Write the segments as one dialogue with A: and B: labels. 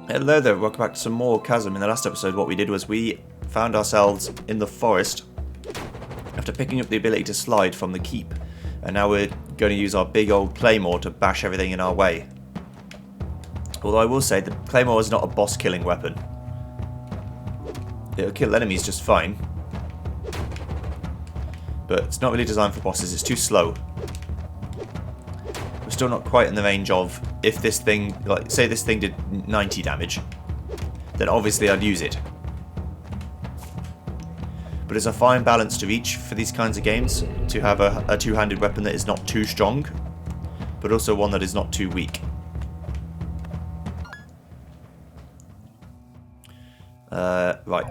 A: Hello there, welcome back to some more Chasm. In the last episode what we did was we found ourselves in the forest after picking up the ability to slide from the keep, and now we're going to use our big old claymore to bash everything in our way. Although I will say the claymore is not a boss killing weapon. It'll kill enemies just fine, but it's not really designed for bosses, it's too slow. We're still not quite in the range of, if this thing, like say this thing did 90 damage, then obviously I'd use it. But it's a fine balance to reach for these kinds of games, to have a two-handed weapon that is not too strong, but also one that is not too weak. Right.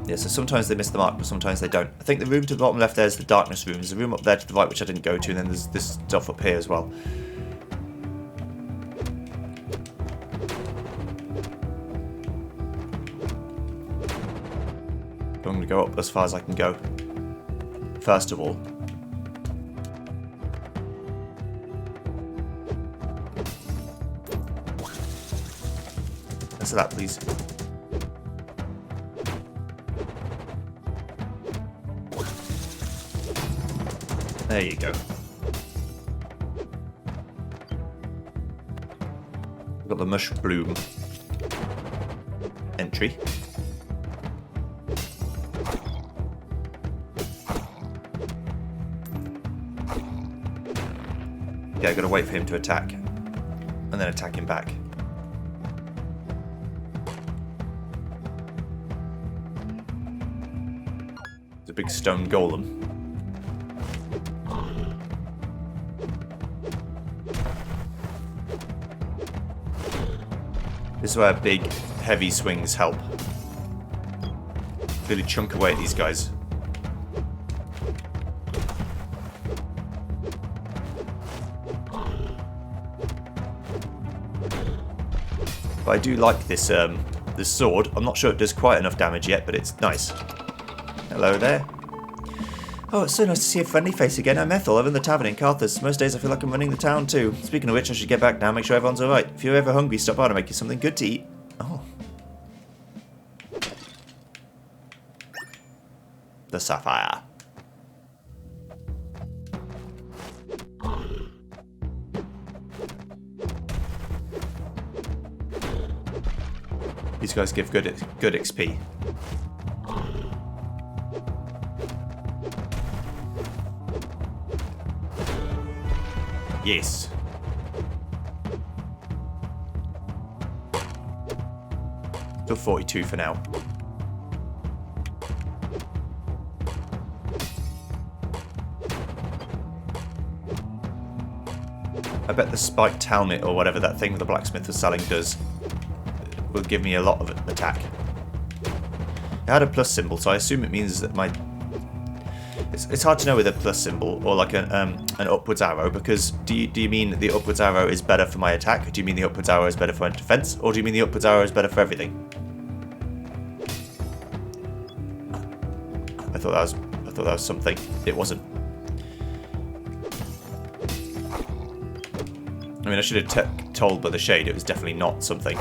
A: Yeah, so sometimes they miss the mark, but sometimes they don't. I think the room to the bottom left there is the darkness room. There's a room up there to the right which I didn't go to, and then there's this stuff up here as well. I'm going to go up as far as I can go. First of all. Answer that, please. There you go. We've got the mushroom entry. Yeah, I've got to wait for him to attack, and then attack him back. It's a big stone golem. This is where big, heavy swings help. Really chunk away at these guys. But I do like this this sword. I'm not sure it does quite enough damage yet, but it's nice. Hello there. Oh, it's so nice to see a friendly face again. I'm Ethel, over in the tavern in Carthus. Most days I feel like I'm running the town too. Speaking of which, I should get back now, make sure everyone's alright. If you're ever hungry, stop by to make you something good to eat. Oh. The sapphire. These guys give good XP. Yes. Still 42 for now. I bet the spiked helmet or whatever that thing the blacksmith was selling will give me a lot of attack. It had a plus symbol, so I assume it means that my... It's hard to know with a plus symbol or like an upwards arrow, because do you mean the upwards arrow is better for my attack? Do you mean the upwards arrow is better for my defense? Or do you mean the upwards arrow is better for everything? I thought that was something. It wasn't. I mean, I should have told by the shade it was definitely not something.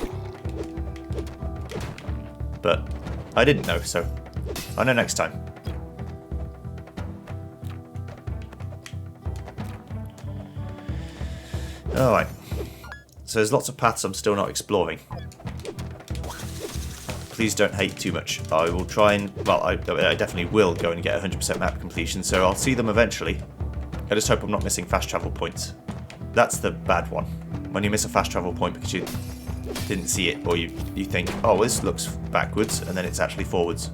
A: But I didn't know, so I know next time. Alright, so there's lots of paths I'm still not exploring. Please don't hate too much. I will try and, well, I definitely will go and get 100% map completion, so I'll see them eventually. I just hope I'm not missing fast travel points. That's the bad one. When you miss a fast travel point because you didn't see it, or you think, oh, well, this looks backwards, and then it's actually forwards.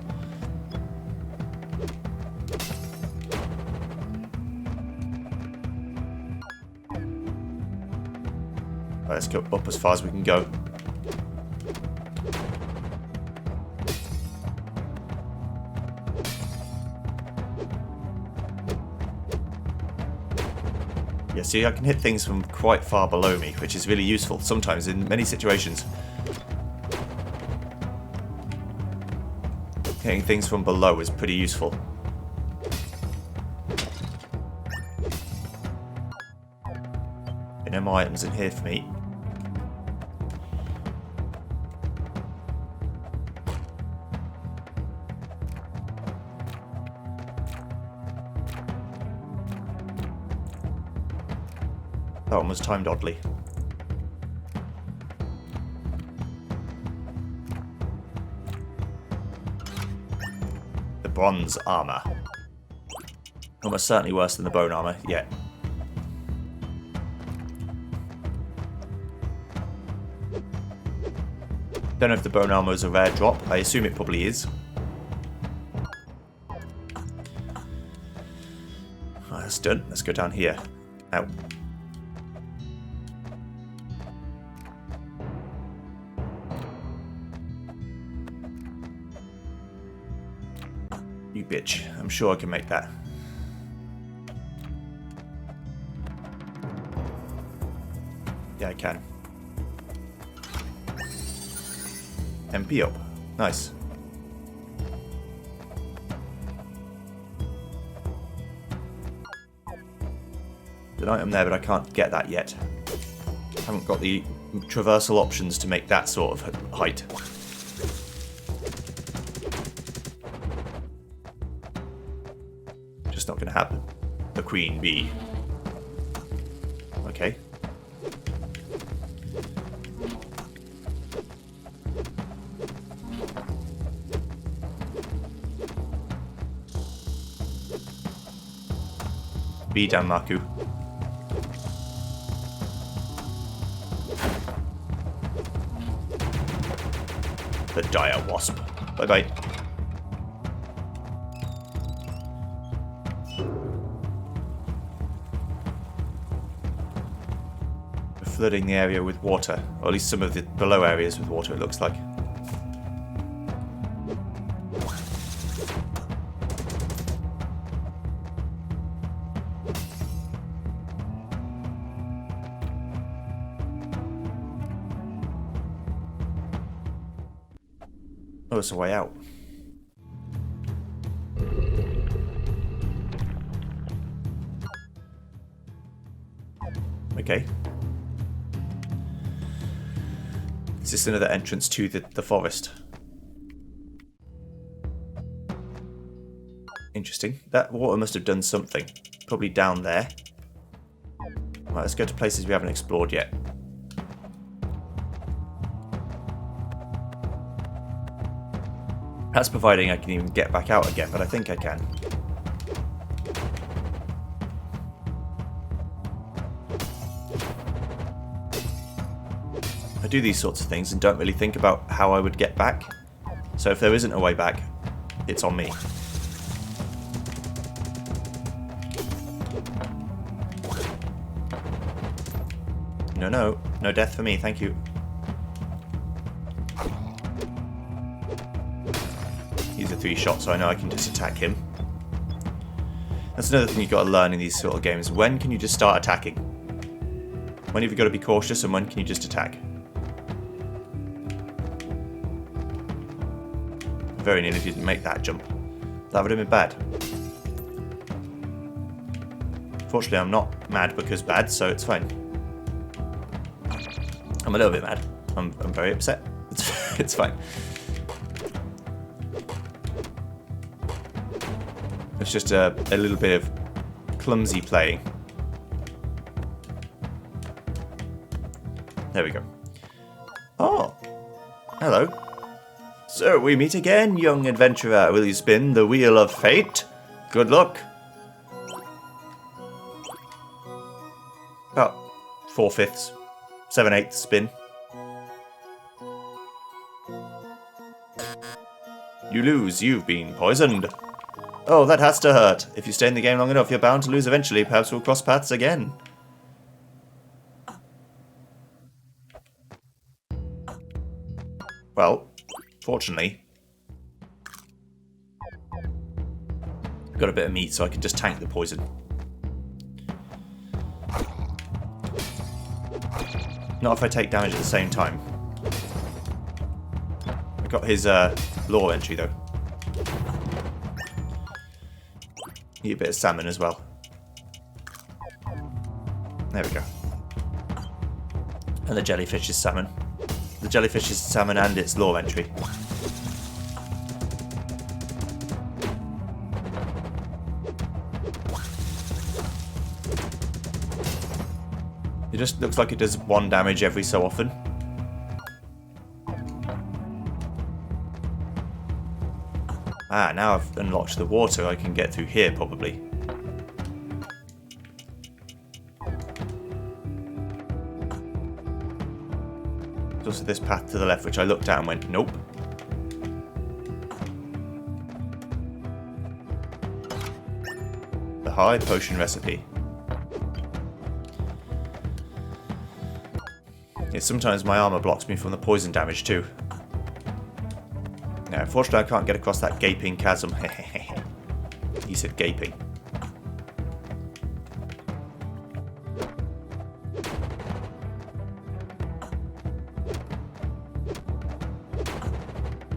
A: Let's go up as far as we can go. Yeah, see, I can hit things from quite far below me, which is really useful sometimes in many situations. Hitting things from below is pretty useful. No more items in here for me. That one was timed oddly. The bronze armour. Almost certainly worse than the bone armour yet. Don't know if the bone armour is a rare drop. I assume it probably is. Right, that's done. Let's go down here. Ow. You bitch. I'm sure I can make that. Yeah, I can. MP up. Nice. There's an item there, but I can't get that yet. I haven't got the traversal options to make that sort of height. Just not going to happen. The queen bee. Okay. Be down, Marku. The dire wasp. Bye bye. We're flooding the area with water, or at least some of the below areas with water, it looks like. Oh, it's a way out. Okay. Is this another entrance to the forest? Interesting. That water must have done something. Probably down there. Right, let's go to places we haven't explored yet. That's providing I can even get back out again, but I think I can. I do these sorts of things and don't really think about how I would get back. So if there isn't a way back, it's on me. No, no death for me, thank you. He's a 3-shot, so I know I can just attack him. That's another thing you've got to learn in these sort of games. When can you just start attacking? When have you got to be cautious, and when can you just attack? Very nearly didn't make that jump. That would have been bad. Fortunately, I'm not mad because bad, so it's fine. I'm a little bit mad. I'm very upset. It's fine. It's just a little bit of clumsy playing. There we go. Oh, hello. So we meet again, young adventurer. Will you spin the wheel of fate? Good luck. About 4/5, 7/8 spin. You lose. You've been poisoned. Oh, that has to hurt. If you stay in the game long enough, you're bound to lose eventually. Perhaps we'll cross paths again. Well, fortunately, I've got a bit of meat, so I can just tank the poison. Not if I take damage at the same time. I got his lore entry, though. Need a bit of salmon as well. There we go. And the jellyfish is salmon. The jellyfish is salmon and its lore entry. It just looks like it does 1 damage every so often. Ah, now I've unlocked the water, I can get through here probably. There's also this path to the left which I looked at and went, nope. The high potion recipe. Yeah, sometimes my armor blocks me from the poison damage too. Now, unfortunately I can't get across that gaping chasm. He said gaping.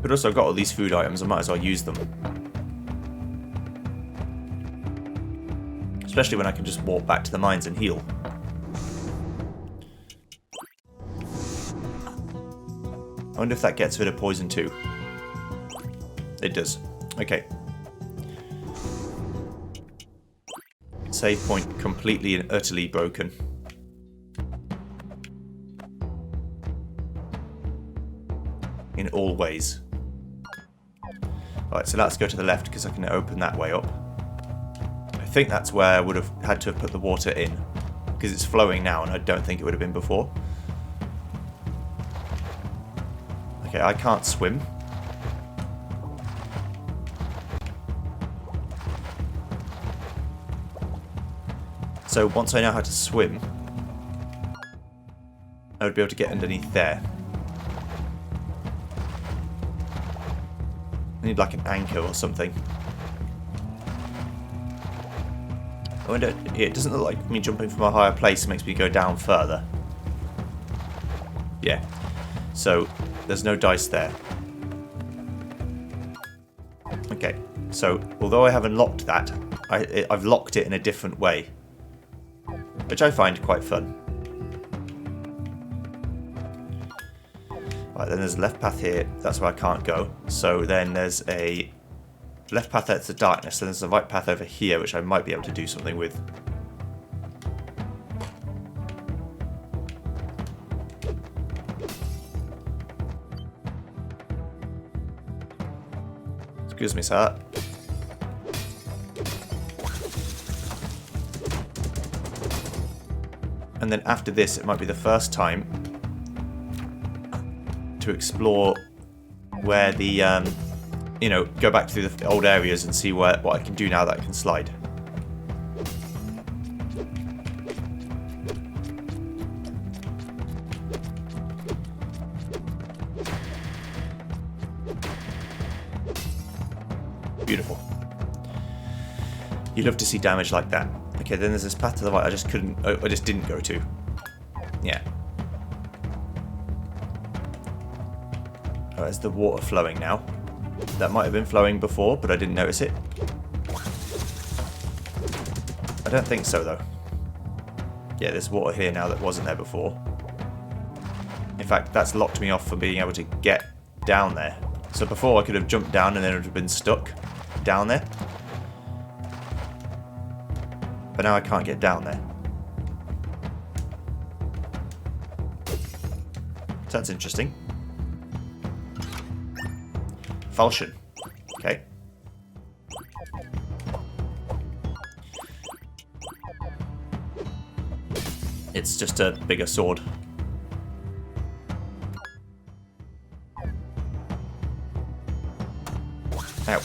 A: But also I've got all these food items, I might as well use them. Especially when I can just walk back to the mines and heal. I wonder if that gets rid of poison too. It does. Okay. Save point completely and utterly broken. In all ways. Alright, so let's go to the left because I can open that way up. I think that's where I would have had to have put the water in. Because it's flowing now and I don't think it would have been before. Okay, I can't swim. So once I know how to swim, I would be able to get underneath there. I need like an anchor or something. I wonder, it doesn't look like me jumping from a higher place makes me go down further. Yeah. So there's no dice there. Okay, so although I have unlocked that, I've locked it in a different way, which I find quite fun. Right, then there's a left path here, that's where I can't go. So then there's a left path that's the darkness, and there's a right path over here, which I might be able to do something with. Excuse me, sir. And then after this, it might be the first time to explore where the, you know, go back through the old areas and see what I can do now that I can slide. Beautiful. You love to see damage like that. Okay, then there's this path to the right I just couldn't, I just didn't go to. Yeah. There's the water flowing now. That might have been flowing before, but I didn't notice it. I don't think so, though. Yeah, there's water here now that wasn't there before. In fact, that's locked me off from being able to get down there. So before I could have jumped down and then it would have been stuck down there. But now I can't get down there. So that's interesting. Falchion. Okay. It's just a bigger sword. Ow.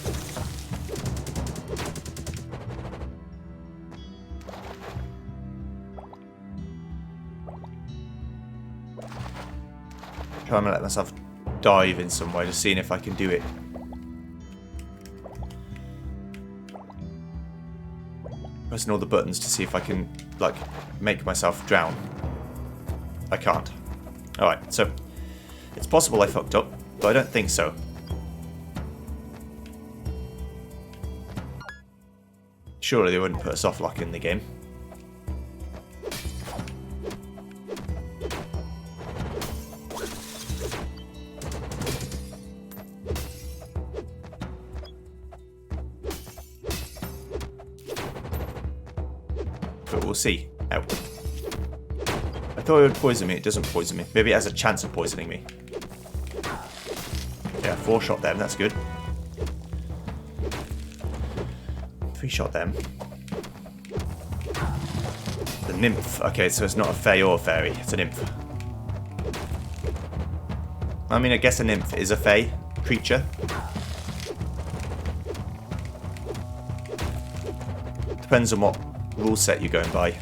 A: I'm gonna let myself dive in some way, just seeing if I can do it. Pressing all the buttons to see if I can, like, make myself drown. I can't. Alright, so it's possible I fucked up, but I don't think so. Surely they wouldn't put a soft lock in the game. But we'll see. Out. I thought it would poison me. It doesn't poison me. Maybe it has a chance of poisoning me. Yeah, 4-shot them. That's good. 3-shot them. The nymph. Okay, so it's not a fae or a fairy. It's a nymph. I mean, I guess a nymph is a fae creature. Depends on what rule set you're going by.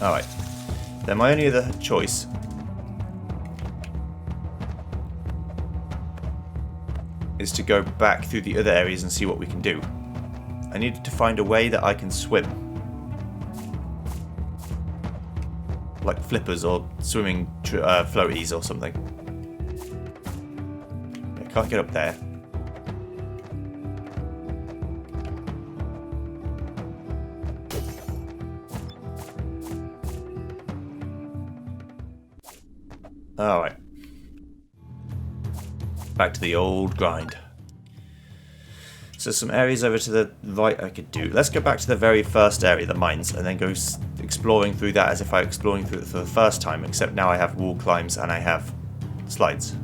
A: Alright. Then my only other choice is to go back through the other areas and see what we can do. I needed to find a way that I can swim. Like flippers or swimming floaties or something. I can't get up there. Alright. Back to the old grind. So some areas over to the right I could do. Let's go back to the very first area, the mines, and then go exploring through that as if I were exploring through it for the first time, except now I have wall climbs and I have slides.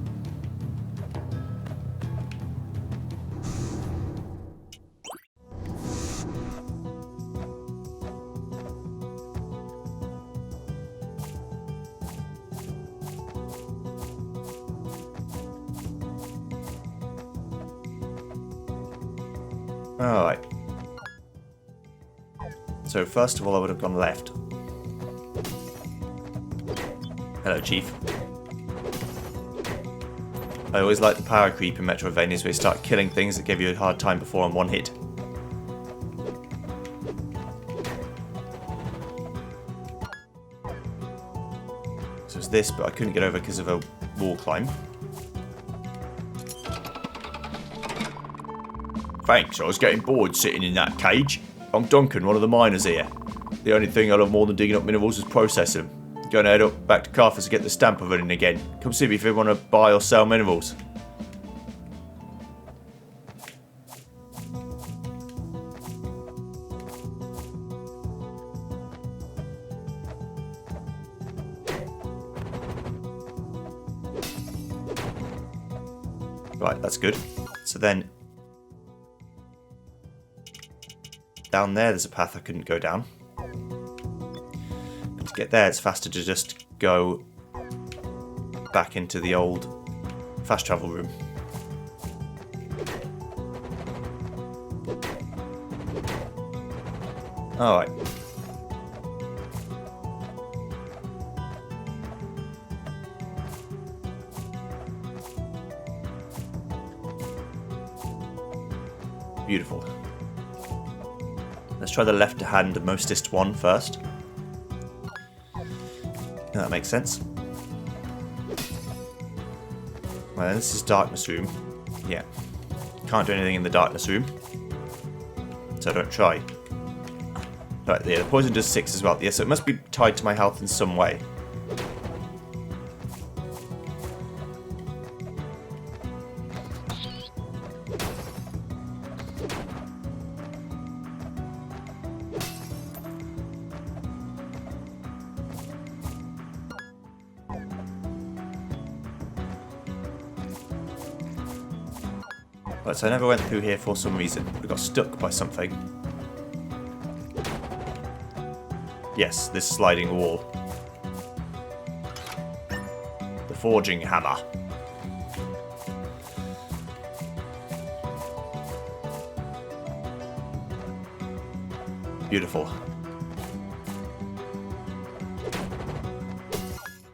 A: Alright. So first of all I would have gone left. Hello, Chief. I always like the power creep in Metroidvanias where you start killing things that give you a hard time before on one hit. So it's this, but I couldn't get over because of a wall climb. Thanks, I was getting bored sitting in that cage. I'm Duncan, one of the miners here. The only thing I love more than digging up minerals is processing them. Going to head up back to Carthus to get the stamper running again. Come see me if you want to buy or sell minerals. Right, that's good. So then down there's a path I couldn't go down. But to get there, it's faster to just go back into the old fast travel room. Alright. Beautiful. Let's try the left-hand mostest one first. That makes sense. Well, this is darkness room. Yeah. Can't do anything in the darkness room. So don't try. Right, yeah, the poison does 6 as well. Yeah, so it must be tied to my health in some way. Right, so I never went through here for some reason. I got stuck by something. Yes, this sliding wall. The forging hammer. Beautiful.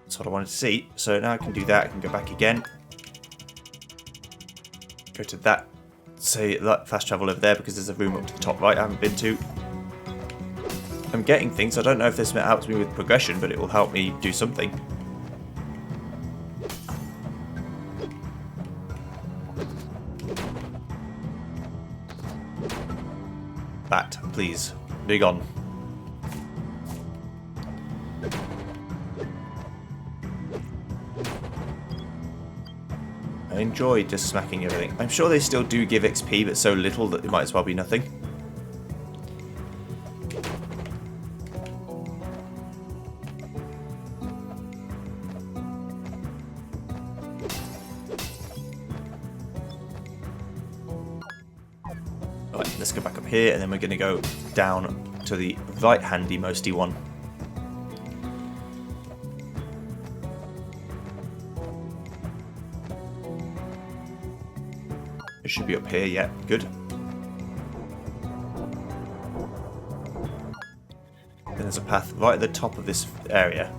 A: That's what I wanted to see. So now I can do that. I can go back again. Go to that, say that fast travel over there because there's a room up to the top right I haven't been to. I'm getting things. I don't know if this helps me with progression, but it will help me do something. Bat, please. Be gone. I enjoy just smacking everything. I'm sure they still do give XP, but so little that it might as well be nothing. let's go back up here, and then we're going to go down to the right-handy mosty one. It should be up here, yeah, good. Then there's a path right at the top of this area.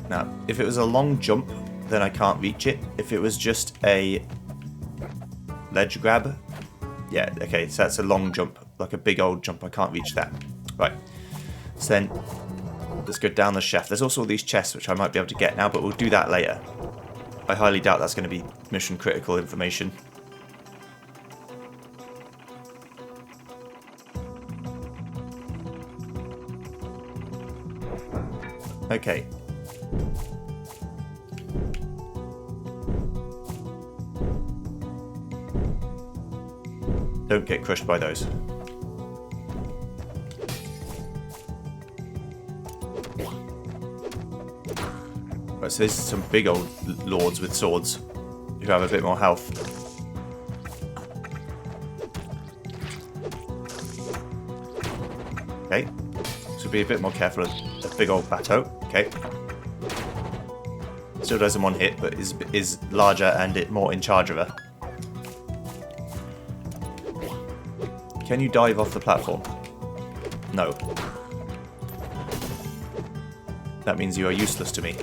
A: Now, if it was a long jump, then I can't reach it. If it was just a ledge grab, yeah, okay, so that's a long jump, like a big old jump, I can't reach that. Right, so then let's go down the shaft. There's also all these chests which I might be able to get now, but we'll do that later. I highly doubt that's going to be mission critical information. Okay. Don't get crushed by those. Right, so there's some big old lords with swords who have a bit more health. Okay, so be a bit more careful of the big old bateau. Okay. Still does in one hit, but is larger and more in charge of her. Can you dive off the platform? No. That means you are useless to me.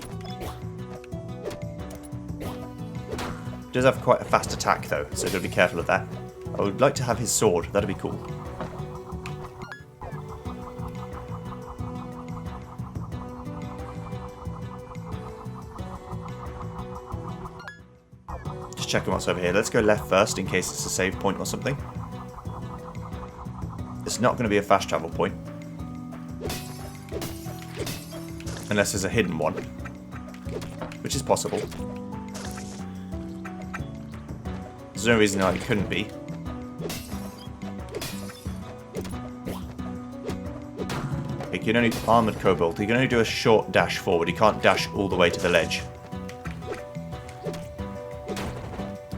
A: Does have quite a fast attack though, so gotta be careful of that. I would like to have his sword, that'd be cool. Just checking what's over here. Let's go left first in case it's a save point or something. It's not going to be a fast travel point. Unless there's a hidden one. Which is possible. There's no reason why it couldn't be. You can only armored kobold. You can only do a short dash forward. You can't dash all the way to the ledge.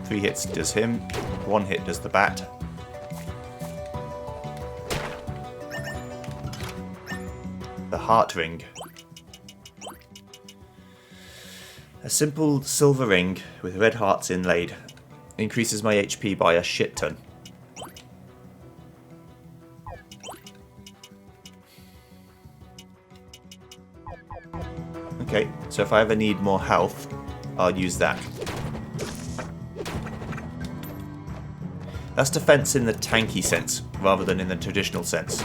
A: 3 hits does him. 1 hit does the bat. The heart ring. A simple silver ring with red hearts inlaid. Increases my HP by a shit ton. Okay, so if I ever need more health, I'll use that. That's defense in the tanky sense, rather than in the traditional sense.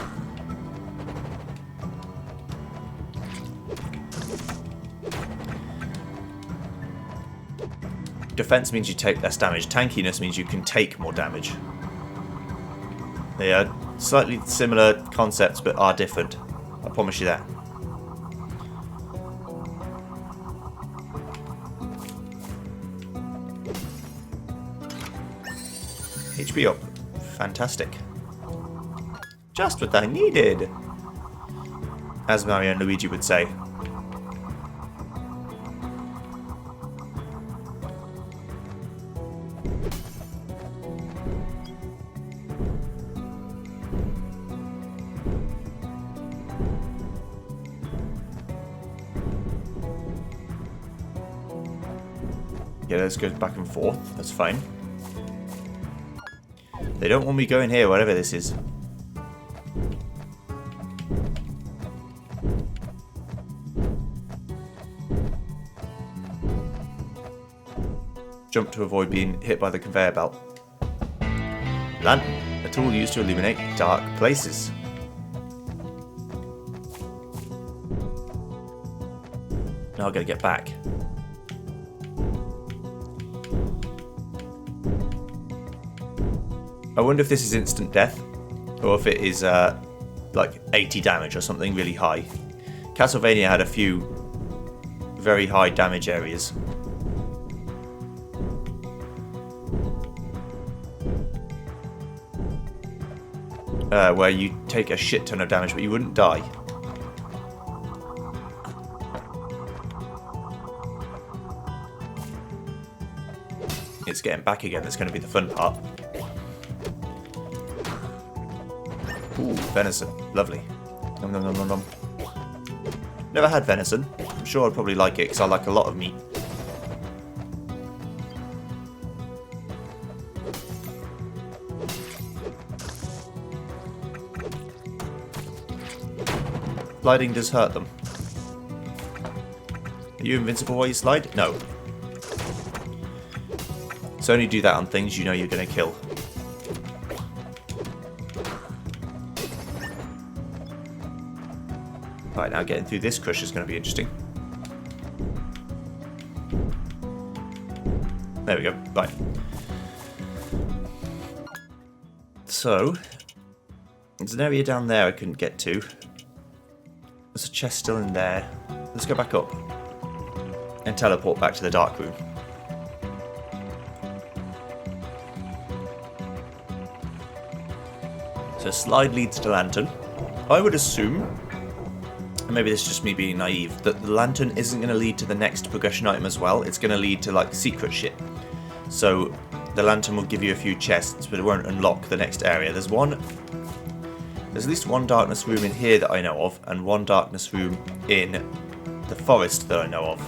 A: Defense means you take less damage. Tankiness means you can take more damage. They are slightly similar concepts, but are different. I promise you that. HP up. Fantastic. Just what I needed. As Mario and Luigi would say. Yeah, let's go back and forth. That's fine. They don't want me going here, whatever this is. Jump to avoid being hit by the conveyor belt. Lantern, a tool used to illuminate dark places. Now I've got to get back. I wonder if this is instant death, or if it is like 80 damage or something really high. Castlevania had a few very high damage areas. Where you take a shit ton of damage but you wouldn't die. It's getting back again that's going to be the fun part. Ooh, venison. Lovely. Nom nom nom nom nom. Never had venison. I'm sure I'd probably like it because I like a lot of meat. Sliding does hurt them. Are you invincible while you slide? No. So only do that on things you know you're going to kill. Right, now getting through this crush is going to be interesting. There we go. Right. So, there's an area down there I couldn't get to. There's a chest still in there. Let's go back up and teleport back to the dark room. So slide leads to lantern. I would assume, and maybe this is just me being naive, that the lantern isn't going to lead to the next progression item as well. It's going to lead to like secret shit. So the lantern will give you a few chests, but it won't unlock the next area. There's at least one darkness room in here that I know of, and one darkness room in the forest that I know of.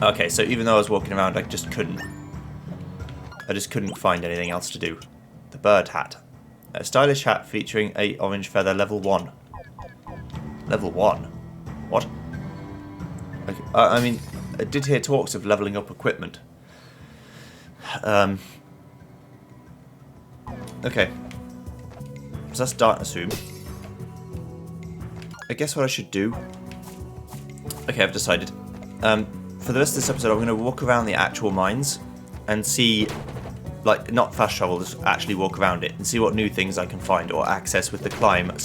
A: Okay, so even though I was walking around, I just couldn't find anything else to do. The bird hat. A stylish hat featuring a orange feather, level 1. Level 1? What? Okay, I mean, I did hear talks of leveling up equipment. Okay. So that's darkness room. I guess what I should do... Okay, I've decided. For the rest of this episode, I'm going to walk around the actual mines and see... Like, not fast travel, just actually walk around it and see what new things I can find or access with the climb /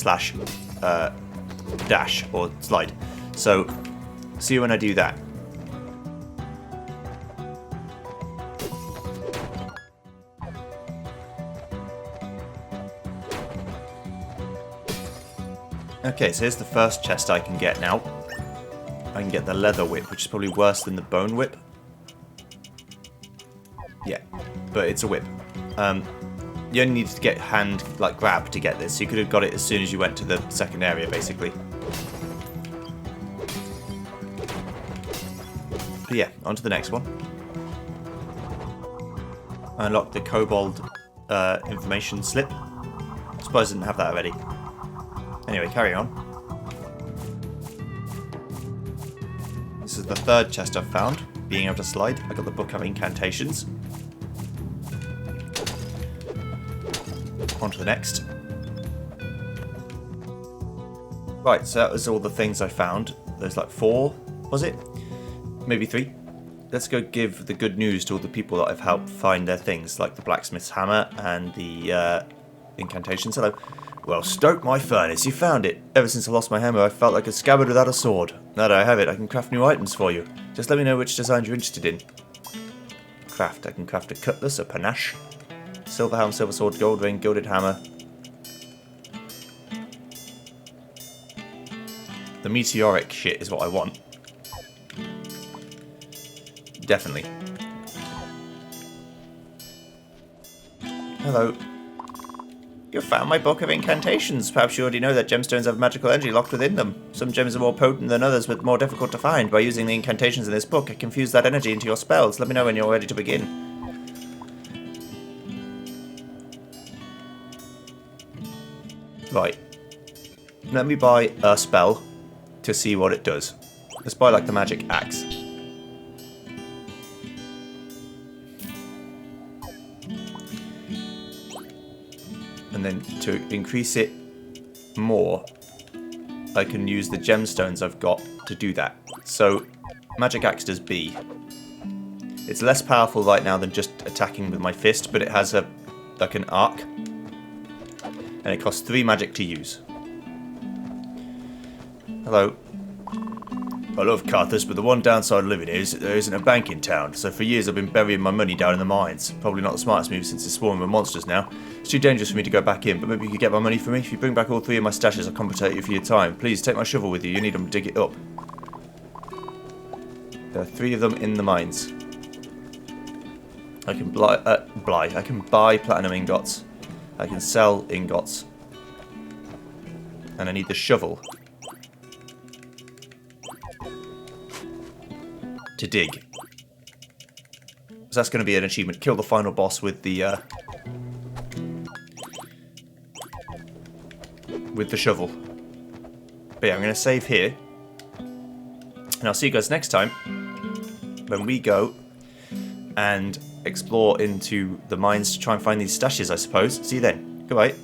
A: dash or slide. So, see you when I do that. Okay, so here's the first chest I can get now. I can get the leather whip, which is probably worse than the bone whip. Yeah, but it's a whip. You only need to get hand, like, grab to get this. You could have got it as soon as you went to the second area, basically. But yeah, on to the next one. Unlock the kobold information slip. I suppose I didn't have that already. Anyway, carry on. This is the third chest I've found. Being able to slide. I got the book of incantations. On to the next. Right, so that was all the things I found. There's like 4, was it? Maybe 3. Let's go give the good news to all the people that I've helped find their things, like the blacksmith's hammer and the incantations. Hello. Well, stoke my furnace, you found it. Ever since I lost my hammer, I felt like a scabbard without a sword. Now that I have it, I can craft new items for you. Just let me know which designs you're interested in. Craft. I can craft a cutlass, a panache, silver helm, silver sword, gold ring, gilded hammer. The meteoric shit is what I want. Definitely. Hello. You found my book of incantations. Perhaps you already know that gemstones have magical energy locked within them. Some gems are more potent than others, but more difficult to find. By using the incantations in this book, I can fuse that energy into your spells. Let me know when you're ready to begin. Right. Let me buy a spell to see what it does. Let's buy like the magic axe. And then to increase it more, I can use the gemstones I've got to do that. So, Magic Axe does B. It's less powerful right now than just attacking with my fist, but it has a like an arc. And it costs 3 magic to use. Hello. I love Carthus, but the one downside of living here is that there isn't a bank in town, so for years I've been burying my money down in the mines. Probably not the smartest move since it's swarming with monsters now. It's too dangerous for me to go back in, but maybe you could get my money for me? If you bring back all 3 of my stashes, I'll compensate you for your time. Please, take my shovel with you. You need them to dig it up. There are 3 of them in the mines. I can I can buy platinum ingots. I can sell ingots. And I need the shovel to dig. So that's going to be an achievement. Kill the final boss with the shovel. But yeah, I'm going to save here. And I'll see you guys next time when we go and explore into the mines to try and find these stashes, I suppose. See you then. Goodbye.